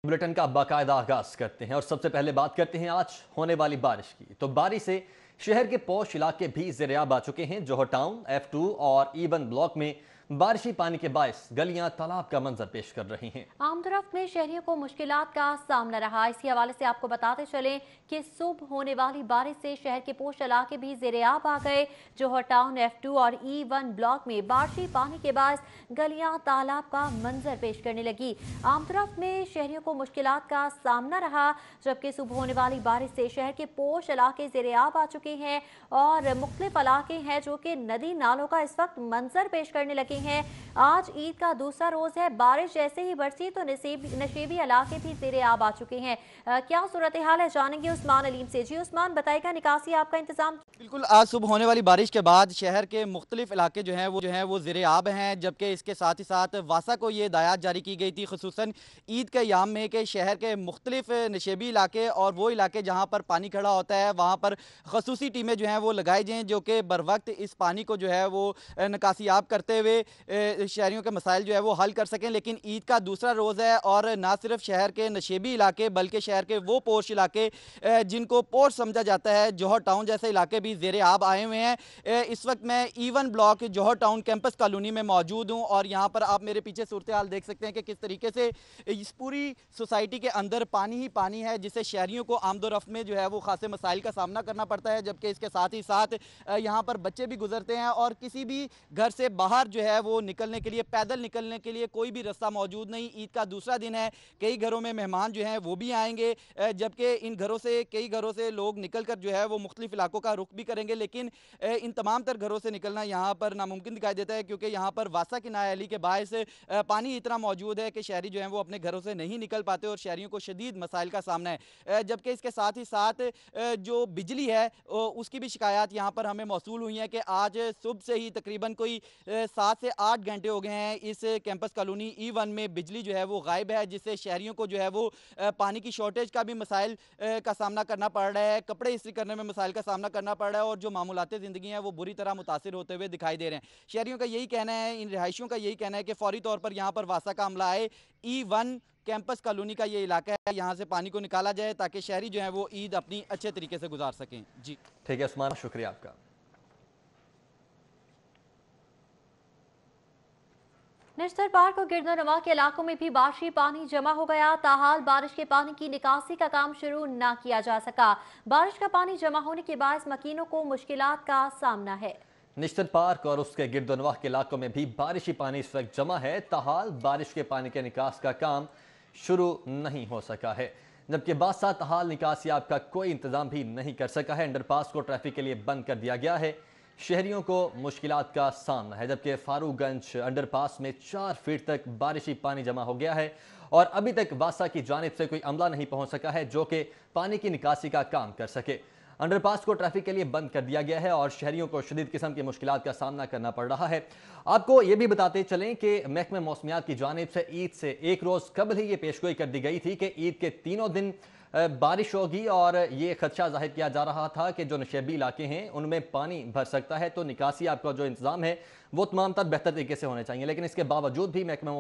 Bulletin का बाकायदा आगाज करते हैं और सबसे पहले बात करते हैं आज होने वाली बारिश की। तो बारिश से शहर के पौष इलाके भी ज़ेर-ए-आब आ चुके हैं। जौहर टाउन, F2 और E1 ब्लॉक में बारिशी पानी के बायस गलियां तालाब का मंजर पेश कर रही हैं। आमतरफ में शहरियों को मुश्किलात का सामना रहा। इसी हवाले से आपको बताते चलें कि सुबह होने वाली बारिश से शहर के पोश इलाके भी ज़ेर-ए-आब आ गए। जौहर टाउन, F2 और E1 ब्लॉक में बारिशी पानी के बायस गलियां तालाब का मंजर पेश करने लगी। आमतरफ में शहरियों को मुश्किलात का सामना रहा, जबकि सुबह होने वाली बारिश से शहर के पोश इलाके ज़ेर-ए-आब आ चुके हैं और मुख्तलिफ इलाके हैं जो कि नदी नालों का इस वक्त मंजर पेश करने लगे हैं। आज ईद का दूसरा रोज है। बारिश जैसे ही बरसी तो नशेबी इलाके भी ज़ेर-ए-आब आ चुके हैं। क्या सूरत हाल है, जानेंगे उस्मान अलीम से। जी उस्मान, बताएगा निकासी आपका इंतजाम? बिल्कुल, आज सुबह होने वाली बारिश के बाद शहर के मुख्तलिफ इलाके जो हैं वो ज़ेर-ए-आब हैं, जबकि इसके साथ ही साथ वासा को ये हिदायत जारी की गई थी खुसूसन ईद के याम में कि शहर के मुख्तलिफ नशेबी इलाके और वो इलाके जहाँ पर पानी खड़ा होता है वहाँ पर खसूसी टीमें जो हैं वो लगाई जाएँ, जो कि बर वक्त इस पानी को जो है वो निकासियाब करते हुए शहरियों के मसाइल जो है वो हल कर सकें। लेकिन ईद का दूसरा रोज़ है और ना सिर्फ शहर के नशेबी इलाके बल्कि शहर के वो पोश इलाके जिनको पोश समझा जाता है, जौहर टाउन जैसे इलाके भी ज़ेर-ए-आब आए हुए हैं। इस वक्त मैं E1 ब्लॉक जौहर टाउन कैंपस कॉलोनी में मौजूद हूँ और यहाँ पर आप मेरे पीछे सूरत हाल देख सकते हैं कि किस तरीके से इस पूरी सोसाइटी के अंदर पानी ही पानी है, जिससे शहरियों को आमदोरफ्त में जो है वो खासे मसाइल का सामना करना पड़ता है। जबकि इसके साथ ही साथ यहाँ पर बच्चे भी गुजरते हैं और किसी भी घर से बाहर जो है वो निकलने के लिए, पैदल निकलने के लिए कोई भी रास्ता मौजूद नहीं। ईद का दूसरा दिन है, कई घरों में मेहमान जो हैं वो भी आएंगे, जबकि इन घरों से कई घरों से लोग निकल कर जो है वो मुख्तलिफ इलाकों का रुख भी करेंगे। लेकिन इन तमाम तर घरों से निकलना यहाँ पर नामुमकिन दिखाई देता है, क्योंकि यहाँ पर वासा की नाअहली के बायस पानी इतना मौजूद है कि शहरी जो हैं वो अपने घरों से नहीं निकल पाते और शहरियों को शदीद मसाइल का सामना है। जबकि इसके साथ ही साथ जो बिजली है उसकी भी शिकायत यहाँ पर हमें मौसूल हुई है कि आज सुबह से ही तकरीबन कोई 7 से 8 घंटे हो गए हैं इस कैंपस कॉलोनी E1 में बिजली जो है वो गायब है, जिससे शहरियों को जो है वो पानी की शॉर्टेज का भी मसाइल का सामना करना पड़ रहा है, कपड़े इस्त्री करने में मसाइल का सामना करना पड़ रहा है और जो मामूलाती ज़िंदगी है वो बुरी तरह मुतासिर होते हुए दिखाई दे रहे हैं। शहरियों का यही कहना है, इन रिहायशियों का यही कहना है कि फौरी तौर पर यहाँ पर वासा का अमला आए, E1 कैंपस कॉलोनी का ये इलाका है, यहाँ से पानी को निकाला जाए ताकि शहरी जो है वो ईद अपनी अच्छे तरीके से गुजार सकें। जी ठीक है उस्मान, शुक्रिया आपका। निश्तर पार्क और गिरदोनवा के इलाकों में भी बारिशी पानी जमा हो गया। ताहाल बारिश के पानी की निकासी का काम शुरू न किया जा सका। बारिश का पानी जमा होने के बाद मकीनों को मुश्किलात का सामना है। निश्तर पार्क और उसके गिरदोनवाह के इलाकों में भी बारिशी पानी इस वक्त जमा है। ताहाल बारिश के पानी के निकास का काम शुरू नहीं हो सका है, जबकि बादशाह ताहाल निकासियाब का कोई इंतजाम भी नहीं कर सका है। अंडरपास को ट्रैफिक के लिए बंद कर दिया गया है। शहरियों को मुश्किलात का सामना है, जबकि फारूकगंज अंडरपास में 4 फीट तक बारिशी पानी जमा हो गया है और अभी तक वासा की जानिब से कोई अमला नहीं पहुंच सका है जो कि पानी की निकासी का काम कर सके। अंडरपास को ट्रैफिक के लिए बंद कर दिया गया है और शहरियों को शदीद किस्म की मुश्किलात का सामना करना पड़ रहा है। आपको ये भी बताते चलें कि महकमा मौसमियात की जानिब से ईद से एक रोज़ कबल ही ये पेशगोई कर दी गई थी कि ईद के तीनों दिन बारिश होगी और ये खदशा जाहिर किया जा रहा था कि जो नशेबी इलाके हैं उनमें पानी भर सकता है, तो निकासी आपका जो इंतज़ाम है वो तमाम तर बेहतर तरीके से होने चाहिए। लेकिन इसके बावजूद भी महकमा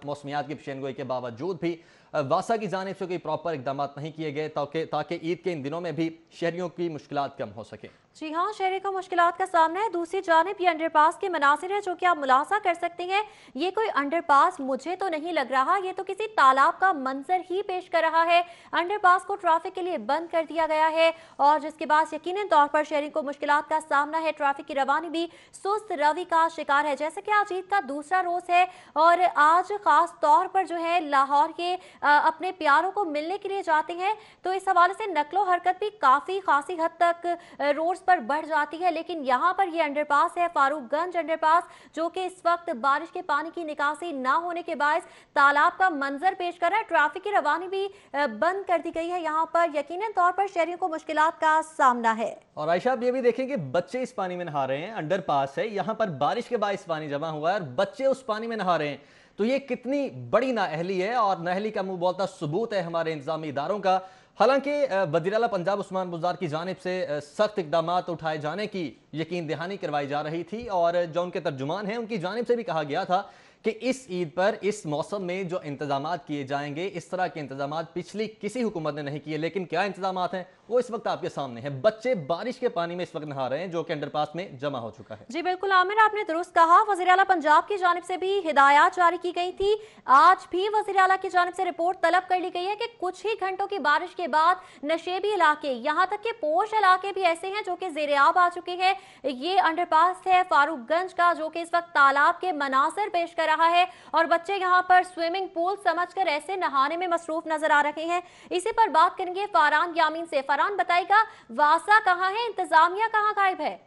मौसमियात की पेशेनगोई के बावजूद भी वासा की जानिब से कोई प्रॉपर इकदाम नहीं किए गए ताकि ईद के इन दिनों में भी शहरियों की मुश्किलात कम हो सके। जी हाँ, शहरी को मुश्किलात का सामना है। दूसरी जानिब ये अंडरपास के मनासिर है जो कि आप मुलाहाजा कर सकते हैं। ये कोई अंडरपास मुझे तो नहीं लग रहा, ये तो किसी तालाब का मंजर ही पेश कर रहा है। अंडरपास को ट्रैफिक के लिए बंद कर दिया गया है और जिसके बाद यकीनन तौर पर शहरी को मुश्किलात का सामना है। ट्रैफिक की रवानी भी सुस्त रवि का शिकार है। जैसे कि आज ईद का दूसरा रोज है और आज खास तौर पर जो है लाहौर के अपने प्यारों को मिलने के लिए जाते हैं, तो इस हवाले से नकलो हरकत भी काफी खासी हद तक रोड पर बढ़ जाती है। लेकिन यहाँ पर ये अंडरपास है, फारूकगंज अंडरपास, जो कि इस वक्त बारिश के पानी की निकासी ना होने के बाद तालाब का मंजर पेश कर रहा है। ट्रैफिक की रवानी भी बंद कर दी गई है। यहाँ पर यकीनन तौर पर शहरियों को मुश्किलात का सामना है। और आयशा, आप ये भी देखें कि बच्चे इस पानी में नहा रहे हैं। अंडरपास है, यहाँ पर बारिश के बाद पानी जमा हुआ है और बच्चे उस पानी में नहा रहे हैं, तो ये कितनी बड़ी नाअहली है और नाअहली का मुंह बोलता सबूत है हमारे इंतजामी इदारों का। हालांकि वज़ीर आला पंजाब उस्मान बुज़दार की जानिब से सख्त इक़दाम उठाए जाने की यकीन दहानी करवाई जा रही थी और जो उनके तर्जुमान हैं उनकी जानिब से भी कहा गया था कि इस ईद पर इस मौसम में जो इंतजाम किए जाएंगे, इस तरह के इंतजाम पिछली किसी हुकूमत ने नहीं किए। लेकिन क्या इंतजाम हैं वो इस वक्त आपके सामने है। बच्चे बारिश के पानी में इस वक्त नहा रहे हैं जो कि अंडरपास में जमा हो चुका है। जी बिल्कुल आमिर, आपने दुरुस्त कहा। वज़ीर आला पंजाब की जानिब से भी हिदायत जारी की गई थी। आज भी वज़ीर आला की जानिब से रिपोर्ट तलब कर ली गई है कि कुछ ही घंटों की बारिश के बाद नशेबी इलाके, यहाँ तक कि पोश इलाके भी ऐसे हैं जो कि ज़ेर-ए-आब आ चुके हैं। ये अंडरपास है फारूकगंज का, जो कि इस वक्त तालाब के मनासिर पेश कर रहा है और बच्चे यहाँ पर स्विमिंग पूल समझकर ऐसे नहाने में मसरूफ नजर आ रहे हैं। इसी पर बात करेंगे फरहान यामीन से। फरहान बताएगा, वासा कहाँ है, इंतजामिया कहाँ गायब है?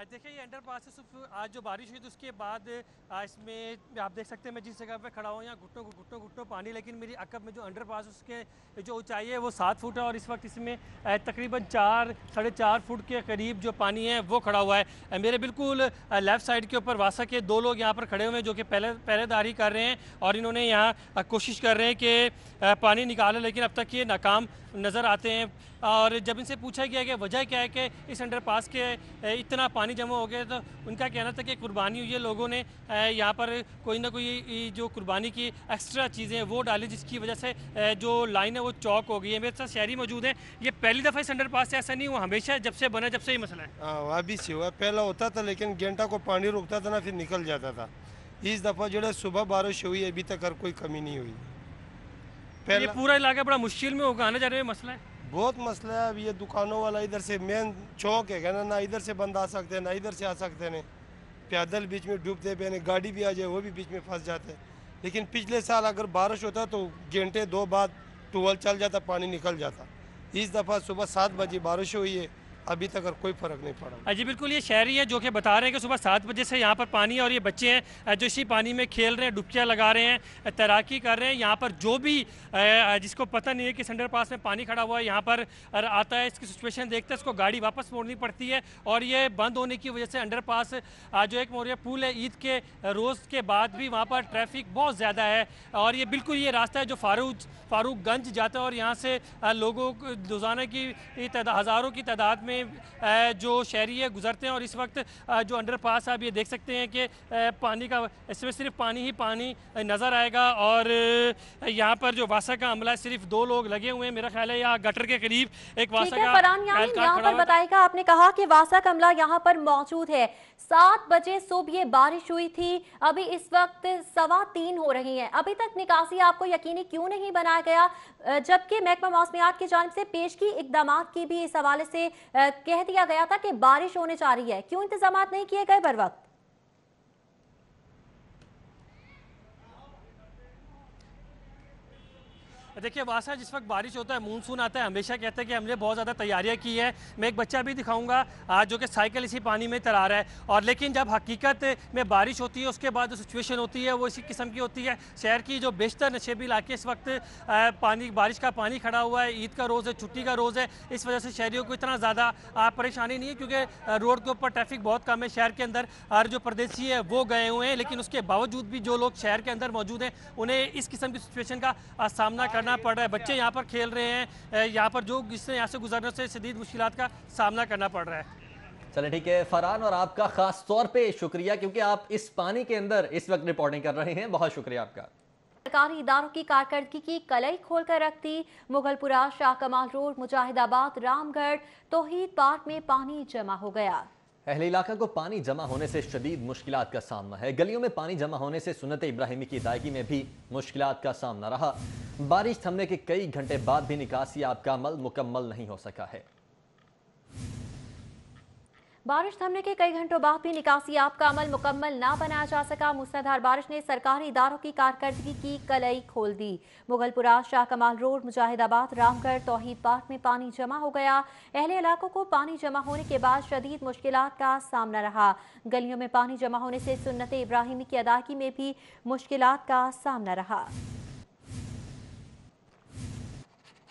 देखिए, ये अंडरपास से सिर्फ आज जो बारिश हुई तो उसके बाद इसमें आप देख सकते हैं मैं जिस जगह पे खड़ा हूँ यहाँ घुट्टों पानी, लेकिन मेरी अकब में जो अंडरपास उसके जो ऊंचाई है वो 7 फुट है और इस वक्त इसमें तकरीबन 4-4.5 फुट के करीब जो पानी है वो खड़ा हुआ है। मेरे बिल्कुल लेफ़्ट साइड के ऊपर वासा के 2 लोग यहाँ पर खड़े हुए हैं जो कि पहरेदारी कर रहे हैं और इन्होंने यहाँ कोशिश कर रहे हैं कि पानी निकालें, लेकिन अब तक ये नाकाम नज़र आते हैं। और जब इनसे पूछा गया कि वजह क्या है कि इस अंडरपास के इतना पानी जमा हो गया, तो उनका कहना था कि कुर्बानी हुई है, लोगों ने यहाँ पर कोई ना कोई जो कुर्बानी की एक्स्ट्रा चीज़ें हैं वो डाली, जिसकी वजह से जो लाइन है वो चौक हो गई है। मेरे साथ शहरी मौजूद हैं। ये पहली दफ़ा इस अंडरपास से ऐसा नहीं हुआ, हमेशा जब से बना जब से ही मसला है? हाँ, अभी से हुआ। पहला होता था लेकिन घंटा को पानी रुकता था ना, फिर निकल जाता था। इस दफ़ा जो सुबह बारिश हुई अभी तक हर कोई कमी नहीं हुई। ये पूरा इलाका बड़ा मुश्किल में होगा, आने जाने में मसला है, बहुत मसला है। अब ये दुकानों वाला इधर से मेन चौक है ना, इधर से बंद आ सकते हैं ना इधर से आ सकते हैं। पैदल बीच में डूबते पे, गाड़ी भी आ जाए वो भी बीच में फंस जाते हैं। लेकिन पिछले साल अगर बारिश होता तो घंटे 2 बाद टूबेल चल जाता, पानी निकल जाता। इस दफ़ा सुबह 7 बजे बारिश हुई है, अभी तक कोई फ़र्क नहीं पड़ा। जी बिल्कुल, ये शहरी है जो कि बता रहे हैं कि सुबह 7 बजे से यहाँ पर पानी है और ये बच्चे हैं जो इसी पानी में खेल रहे हैं, डुबकियाँ लगा रहे हैं, तैराकी कर रहे हैं। यहाँ पर जो भी जिसको पता नहीं है कि अंडरपास में पानी खड़ा हुआ है, यहाँ पर आता है, इसकी सिचुएशन देखते हैं, इसको गाड़ी वापस मोड़नी पड़ती है। और ये बंद होने की वजह से अंडरपास जो एक मोरिया पुल है, ईद के रोज़ के बाद भी वहाँ पर ट्रैफिक बहुत ज़्यादा है। और ये बिल्कुल ये रास्ता है जो फारूकगंज जाता है और यहाँ से लोगों को रोज़ाना की हज़ारों की तादाद में जो शहरी है गुजरते हैं। और इस वक्त जो अंडरपास है, आप ये देख सकते हैं कि पानी का, इसमें सिर्फ पानी ही पानी नज़र आएगा। और यहाँ पर जो वासा का अमला है, सिर्फ 2 लोग लगे हुए हैं, मेरा ख्याल है यहाँ गटर के करीब एक वासा का फरहान यामीन यहाँ पर बताएगा, आपने कहा कि वासा का अमला यहाँ पर मौजूद है। 7 बजे सुबह ये बारिश हुई थी, अभी इस वक्त 2:15 हो रही है, अभी तक निकासी आपको यकीनी क्यों नहीं बनाया गया, जबकि महकमा मौसमियात की जानिब से पेशगी इकदाम की भी इस हवाले से कह दिया गया था कि बारिश होने जा रही है, क्यों इंतजाम नहीं किए गए बर वक्त? देखिए, वासा जिस वक्त बारिश होता है, मानसून आता है, हमेशा कहते हैं कि हमने बहुत ज़्यादा तैयारियां की है। मैं एक बच्चा भी दिखाऊंगा आज जो कि साइकिल इसी पानी में तैरा रहा है। और लेकिन जब हकीकत में बारिश होती है उसके बाद जो सिचुएशन होती है वो इसी किस्म की होती है। शहर की जो बेशतर नशेबी इलाके इस वक्त बारिश का पानी खड़ा हुआ है, ईद का रोज़ है, छुट्टी का रोज़ है, इस वजह से शहरियों को इतना ज़्यादा परेशानी नहीं है क्योंकि रोड के ऊपर ट्रैफिक बहुत कम है। शहर के अंदर और जो परदेसी है वो गए हुए हैं, लेकिन उसके बावजूद भी जो लोग शहर के अंदर मौजूद हैं उन्हें इस किस्म की सिचुएशन का सामना करना पड़ रहा है। बच्चे यहाँ पर खेल रहे हैं, यहाँ पर जो जिससे यहाँ से गुजरने से शदीद मुश्किलात का सामना करना पड़ रहा है। चले ठीक है फरहान, और आपका खास तौर पे शुक्रिया क्योंकि आप इस पानी के अंदर इस वक्त रिपोर्टिंग कर रहे हैं। बहुत शुक्रिया आपका। सरकारी इदारों की कारकर्दगी की कलई खोल कर रख दी। मुगलपुरा, शाह कमाल रोड, मुजाहिदाबाद, रामगढ़, तौहीद पार्क में पानी जमा हो गया। अहले इलाका को पानी जमा होने से शदीद मुश्किलात का सामना है। गलियों में पानी जमा होने से सुन्नत इब्राहिमी की अदायगी में भी मुश्किलात का सामना रहा। बारिश थमने के कई घंटे बाद भी निकासी का अमल मुकम्मल नहीं हो सका है। बारिश थमने के कई घंटों बाद भी निकासी का अमल मुकम्मल ना बनाया जा सका। मूसलाधार बारिश ने सरकारी इदारों की कारकर्दगी की कलई खोल दी। मुगलपुरा, शाह कमाल रोड, मुजाहिदाबाद, रामगढ़, तौहीद पार्क में पानी जमा हो गया। अहले इलाकों को पानी जमा होने के बाद शदीद मुश्किलात का सामना रहा। गलियों में पानी जमा होने से सुन्नत इब्राहिमी की अदायगी में भी मुश्किलात का सामना रहा।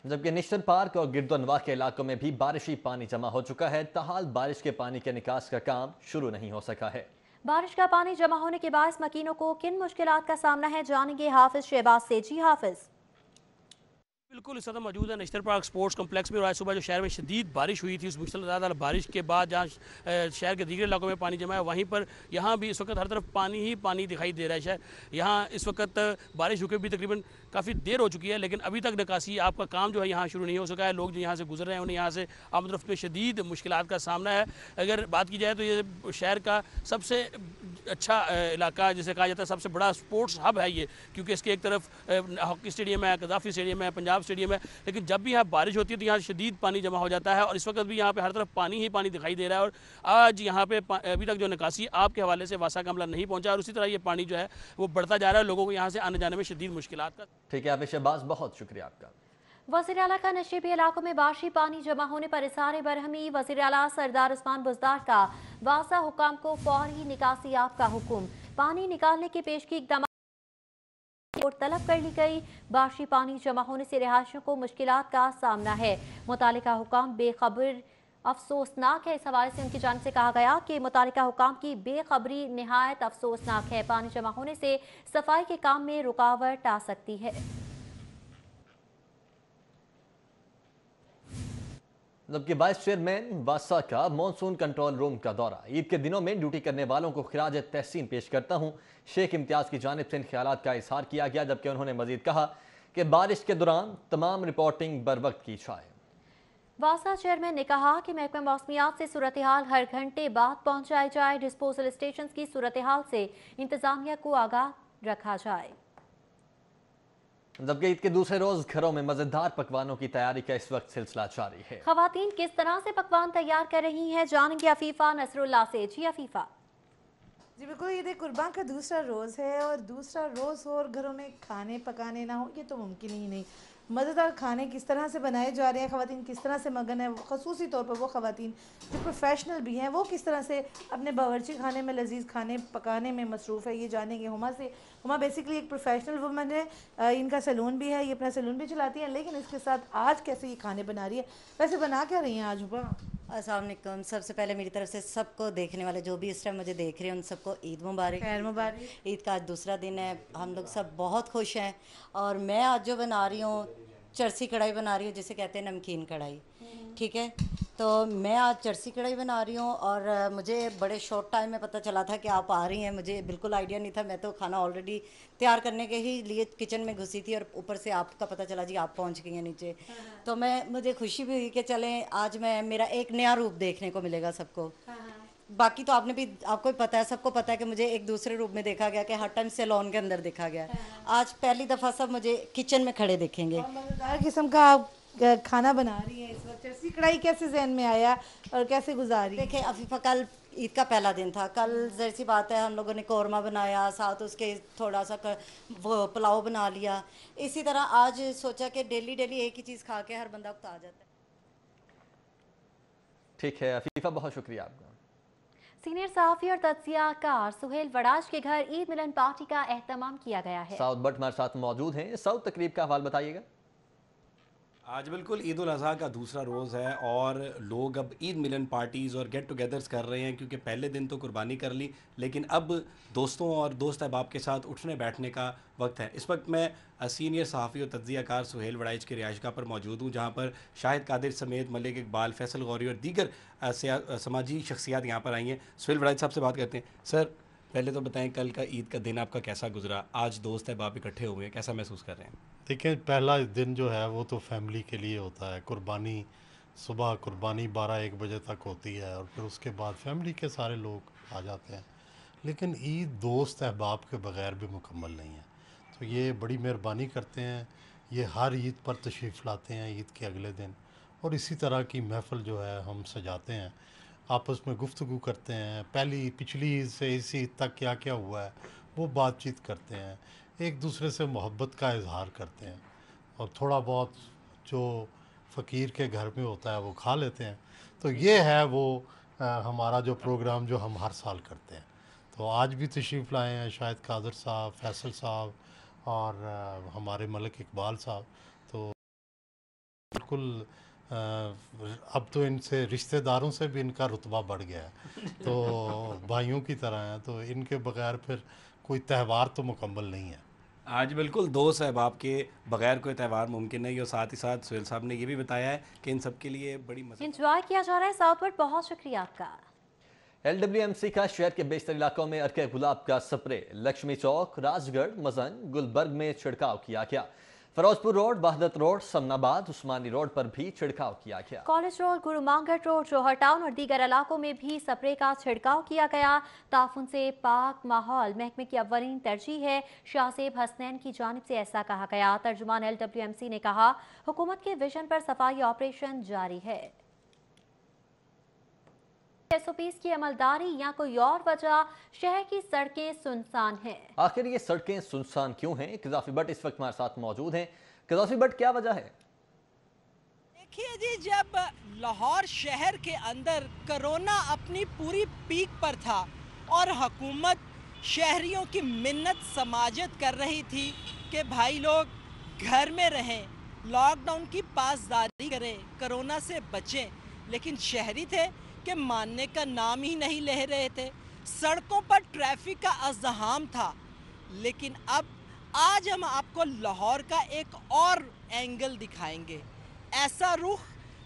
जबकि निश्चर पार्क और गिरदोनवाह के इलाकों में भी बारिशी पानी जमा हो चुका है। ताहाल बारिश के पानी के निकास का काम शुरू नहीं हो सका है। बारिश का पानी जमा होने के बाद मकीनों को किन मुश्किलात का सामना है, जानेंगे हाफिज शहबाज से। जी हाफिज। बिल्कुल इस वक्त मौजूद है नेशनल पार्क स्पोर्ट्स कॉम्प्लेक्स में। और आज सुबह जो शहर में शदीद बारिश हुई थी, उस मुसलधार बारिश के बाद जहाँ शहर के दीगर इलाकों में पानी जमा है, वहीं पर यहाँ भी इस वक्त हर तरफ पानी ही पानी दिखाई दे रहा है। शहर यहाँ इस वक्त बारिश रुके भी तकरीबन काफ़ी देर हो चुकी है, लेकिन अभी तक निकासी आपका काम जो है यहाँ शुरू नहीं हो सका है। लोग जो यहाँ से गुजर रहे हैं उन्हें यहाँ से आमद रफ्त में शदीद मुश्किलात का सामना है। अगर बात की जाए तो ये शहर का सबसे अच्छा इलाका जिसे कहा जाता है, सबसे बड़ा स्पोर्ट्स हब है ये, क्योंकि इसके एक तरफ हॉकी स्टेडियम है, कदाफी स्टेडियम है, पंजाब स्टेडियम है। लेकिन जब भी यहाँ बारिश होती है तो यहाँ शदीद पानी जमा हो जाता है, और इस वक्त भी यहाँ पे हर तरफ पानी ही पानी दिखाई दे रहा है। और आज यहाँ पे अभी तक जो निकासी आपके हवाले से वासा का अमला नहीं पहुँचा, और उसी तरह ये पानी जो है वो बढ़ता जा रहा है। लोगों को यहाँ से आने जाने में शदीद मुश्किलात का। ठीक है, आप शहबाज, बहुत शुक्रिया आपका। वज़ीर आला का नशीबी इलाकों में बारिशी पानी जमा होने पर इज़हार बरहमी। वज़ीर आला सरदार उस्मान बुज़दार का वासा हुकाम को फौरी निकासी याब का हुक्म। पानी निकालने के पेशगी इक़दाम और तलब कर ली गई। बारिशी पानी जमा होने से रिहायशियों को मुश्किलात का सामना है। मुतालिका हुकाम बेखबर अफसोसनाक है। इस हवाले से उनकी जानिब से कहा गया कि मुतालिका हुकाम की बेखबरी निहायत अफसोसनाक है। पानी जमा होने से सफाई के काम में रुकावट आ सकती है। जबकि वाइस चेयरमैन वासा का मॉनसून कंट्रोल रूम का दौरा। ईद के दिनों में ड्यूटी करने वालों को खिराज तहसीन पेश करता हूँ। शेख इम्तियाज की जानिब से इन ख्यालात का इजहार किया गया, जबकि उन्होंने मजीद कहा कि बारिश के दौरान तमाम रिपोर्टिंग बर वक्त की जाए। वासा चेयरमैन ने कहा कि महकमा मौसमियात से सूरत हाल हर घंटे बाद पहुँचाई जाए। डिस्पोजल स्टेशन की सूरत हाल से इंतजामिया को आगाह रखा जाए। जबकि ईद के दूसरे रोज घरों में मजेदार पकवानों की तैयारी का इस वक्त सिलसिला जारी है। खवातीन किस तरह से पकवान तैयार कर रही हैं, जानेंगे अफीफा नसरुल्लाह से। जी अफीफा। जी बिल्कुल, ईद कुर्बान का दूसरा रोज़ है, और दूसरा रोज़ हो और घरों में खाने पकाने ना हो ये तो मुमकिन ही नहीं। मज़ेदार खाने किस तरह से बनाए जा रहे हैं, ख़वातीन किस तरह से मगन है, ख़ुसूसी तौर पर वो ख़वातीन जो प्रोफेशनल भी हैं वो किस तरह से अपने बावर्ची खाने में लजीज़ खाने पकाने में मसरूफ़ है, ये जानेंगे हुमा से। हुमा बेसिकली एक प्रोफेशनल वुमन है, इनका सैलून भी है, ये अपना सैलून भी चलाती हैं, लेकिन इसके साथ आज कैसे ये खाने बना रही है, वैसे बना क्या रही हैं आज हुमा? अस्सलाम वालेकुम। सबसे पहले मेरी तरफ से सबको देखने वाले जो भी इस टाइम मुझे देख रहे हैं उन सबको ईद मुबारक। खैर मुबारक। ईद का आज दूसरा दिन है, हम लोग सब बहुत खुश हैं। और मैं आज जो बना रही हूँ चरसी कढ़ाई बना रही हूँ, जिसे कहते हैं नमकीन कढ़ाई, ठीक है। तो मैं आज चरसी कढ़ाई बना रही हूँ, और मुझे बड़े शॉर्ट टाइम में पता चला था कि आप आ रही हैं। मुझे बिल्कुल आइडिया नहीं था, मैं तो खाना ऑलरेडी तैयार करने के ही लिए किचन में घुसी थी, और ऊपर से आपका पता चला जी आप पहुँच गई हैं नीचे। तो मुझे खुशी भी हुई कि चलें आज मेरा एक नया रूप देखने को मिलेगा सबको। बाकी तो आपको भी पता है, सबको पता है कि मुझे एक दूसरे रूप में देखा गया, कि हर टाइम सैलून के अंदर देखा गया। आज पहली दफ़ा सब मुझे किचन में खड़े देखेंगे। मज़ेदार किस्म का आप खाना बना रही हैं इस वक्त। चरसी कढ़ाई कैसे जहन में आया और कैसे गुजारी? देखिए अफीफ़ा, कल ईद का पहला दिन था। कल ज़ाहिर सी बात है हम लोगों ने कौरमा बनाया, साथ उसके थोड़ा सा वो पुलाव बना लिया। इसी तरह आज सोचा कि डेली एक ही चीज़ खा के हर बंदा उकता जाता है। ठीक है अफीफा, बहुत शुक्रिया आपका। सीनियर सहाफ़ी और तज्ज़ियाकार सुहेल वड़ाज के घर ईद मिलन पार्टी का एहतमाम किया गया है। साउद भट्ट हमारे साथ मौजूद हैं। साउद, तकरीब का हवाल बताइएगा। आज बिल्कुल ईद उल अज़हा का दूसरा रोज़ है, और लोग अब ईद मिलन पार्टीज़ और गेट टुगेदर्स कर रहे हैं, क्योंकि पहले दिन तो कुर्बानी कर ली, लेकिन अब दोस्तों और दोस्त अहबाब के साथ उठने बैठने का वक्त है। इस वक्त मैं सीनियर सहाफ़ी और तज्ज़ियाकार सुहेल वड़ाइच की रिहाइशगाह पर मौजूद हूँ, जहाँ पर शाहिद कादिर समेत मलिक इकबाल, फैसल गौरी और दीगर समाजी शख्सियात यहाँ पर आई हैं। सुहेल वड़ाइच साहब से बात करते हैं। सर, पहले तो बताएं कल का ईद का दिन आपका कैसा गुजरा? आज दोस्त अहबाब इकट्ठे हुए हैं, कैसा महसूस कर रहे हैं? देखिए, पहला दिन जो है वो तो फैमिली के लिए होता है। कुर्बानी सुबह कुर्बानी 12-1 बजे तक होती है, और फिर उसके बाद फैमिली के सारे लोग आ जाते हैं। लेकिन ईद दोस्त अहबाब के बग़ैर भी मुकम्मल नहीं है। तो ये बड़ी मेहरबानी करते हैं, ये हर ईद पर तशरीफ़ लाते हैं ईद के अगले दिन, और इसी तरह की महफ़िल जो है हम सजाते हैं, आपस में गुफ्तगू करते हैं। पिछली ईद से इस ईद तक क्या क्या हुआ है वो बातचीत करते हैं, एक दूसरे से मोहब्बत का इजहार करते हैं, और थोड़ा बहुत जो फ़कीर के घर में होता है वो खा लेते हैं। तो ये है वो हमारा जो प्रोग्राम जो हम हर साल करते हैं। तो आज भी तशरीफ़ लाए हैं शाहिद कादिर साहब, फैसल साहब और हमारे मलिक इकबाल साहब। तो बिल्कुल अब तो इनसे रिश्तेदारों से भी इनका रुतबा बढ़ गया है, तो भाइयों की तरह हैं। तो इनके बगैर फिर कोई त्यौहार तो मुकम्मल नहीं है। आज बिल्कुल दोस्त अहबाब के बगैर कोई त्यौहार मुमकिन नहीं, और साथ ही साथ सुहेल साहब ने ये भी बताया है कि इन सब के लिए बड़ी मज़े एंजॉय किया जा रहा है साउथवर्ड। बहुत शुक्रिया आपका। LWMC का शहर के बेशतर इलाकों में अर्के गुलाब का स्प्रे, लक्ष्मी चौक, राजगढ़, मजन, गुलबर्ग में छिड़काव किया गया। फिरोजपुर रोड, वहदत रोड, समनाबाद, उस्मानी रोड पर भी छिड़काव किया गया। कॉलेज रोड, गुरुमांगट रोड, जौहर टाउन और दीगर इलाकों में भी स्प्रे का छिड़काव किया गया। ताफुन से पाक माहौल महकमे की अव्वलीन तरजीह है। शाहजेब हसनैन की जानिब से ऐसा कहा गया। तर्जुमान LWMC ने कहा, हुकूमत के विजन पर सफाई ऑपरेशन जारी है। SOPs की अमलदारी या कोई और वजह, शहर की सड़कें सुनसान हैं। आखिर ये सड़कें सुनसान क्यों हैं? कज़ाफी भट्ट इस वक्त हमारे साथ मौजूद हैं। कज़ाफी भट्ट, क्या वजह है? देखिए जी, जब लाहौर शहर के अंदर कोरोना अपनी पूरी पीक पर था और हुकूमत शहरियों की मिन्नत समाजत कर रही थी कि भाई लोग घर में रहें, लॉकडाउन की पासदारी करें, कोरोना से बचें, लेकिन शहरी थे कि मानने का नाम ही नहीं ले रहे थे। सड़कों पर ट्रैफिक का अज़्दहाम था। लेकिन अब आज हम आपको लाहौर का एक और एंगल दिखाएंगे, ऐसा रुख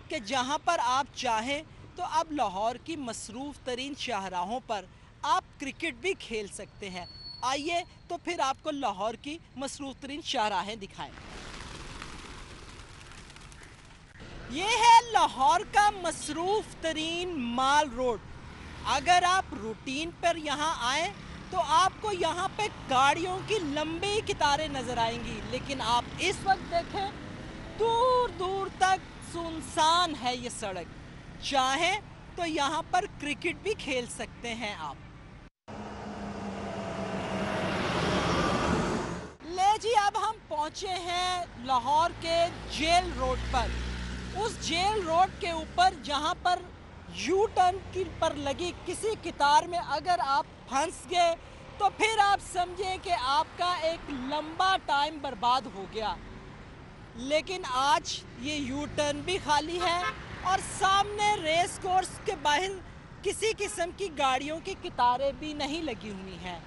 कि जहां पर आप चाहें तो अब लाहौर की मसरूफ़ तरीन शाहराहों पर आप क्रिकेट भी खेल सकते हैं। आइए तो फिर आपको लाहौर की मसरूफ़ तरीन शाहराहें दिखाएं। ये है लाहौर का मसरूफ़ तरीन माल रोड। अगर आप रूटीन पर यहाँ आएँ तो आपको यहाँ पे गाड़ियों की लंबी कतारें नज़र आएंगी, लेकिन आप इस वक्त देखें दूर दूर तक सुनसान है ये सड़क। चाहें तो यहाँ पर क्रिकेट भी खेल सकते हैं आप। ले जी, अब हम पहुँचे हैं लाहौर के जेल रोड पर। उस जेल रोड के ऊपर जहाँ पर यू टर्न की पर लगी किसी कतार में अगर आप फंस गए तो फिर आप समझें कि आपका एक लंबा टाइम बर्बाद हो गया। लेकिन आज ये यू टर्न भी खाली है और सामने रेस कोर्स के बाहर किसी किस्म की गाड़ियों की कतारें भी नहीं लगी हुई हैं।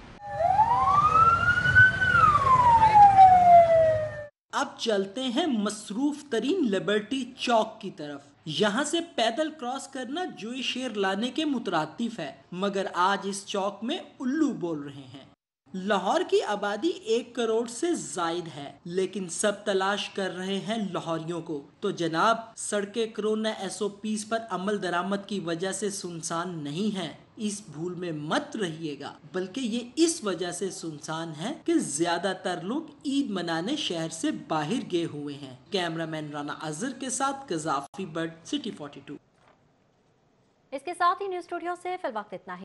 अब चलते हैं मसरूफ तरीन लिबर्टी चौक की तरफ। यहाँ से पैदल क्रॉस करना जोई शेर लाने के मुतरातिफ है, मगर आज इस चौक में उल्लू बोल रहे हैं। लाहौर की आबादी 1 करोड़ से जायद है, लेकिन सब तलाश कर रहे हैं लाहौरियों को। तो जनाब, सड़कें कोरोना SOPs पर अमल दरामद की वजह से सुनसान नहीं हैं। इस भूल में मत रहिएगा, बल्कि ये इस वजह से सुनसान है कि ज्यादातर लोग ईद मनाने शहर से बाहर गए हुए हैं। कैमरामैन राना अजहर के साथ कज़ाफी भट्ट, सिटी 42। इसके साथ ही न्यूज़ स्टूडियो से फिलहाल इतना ही।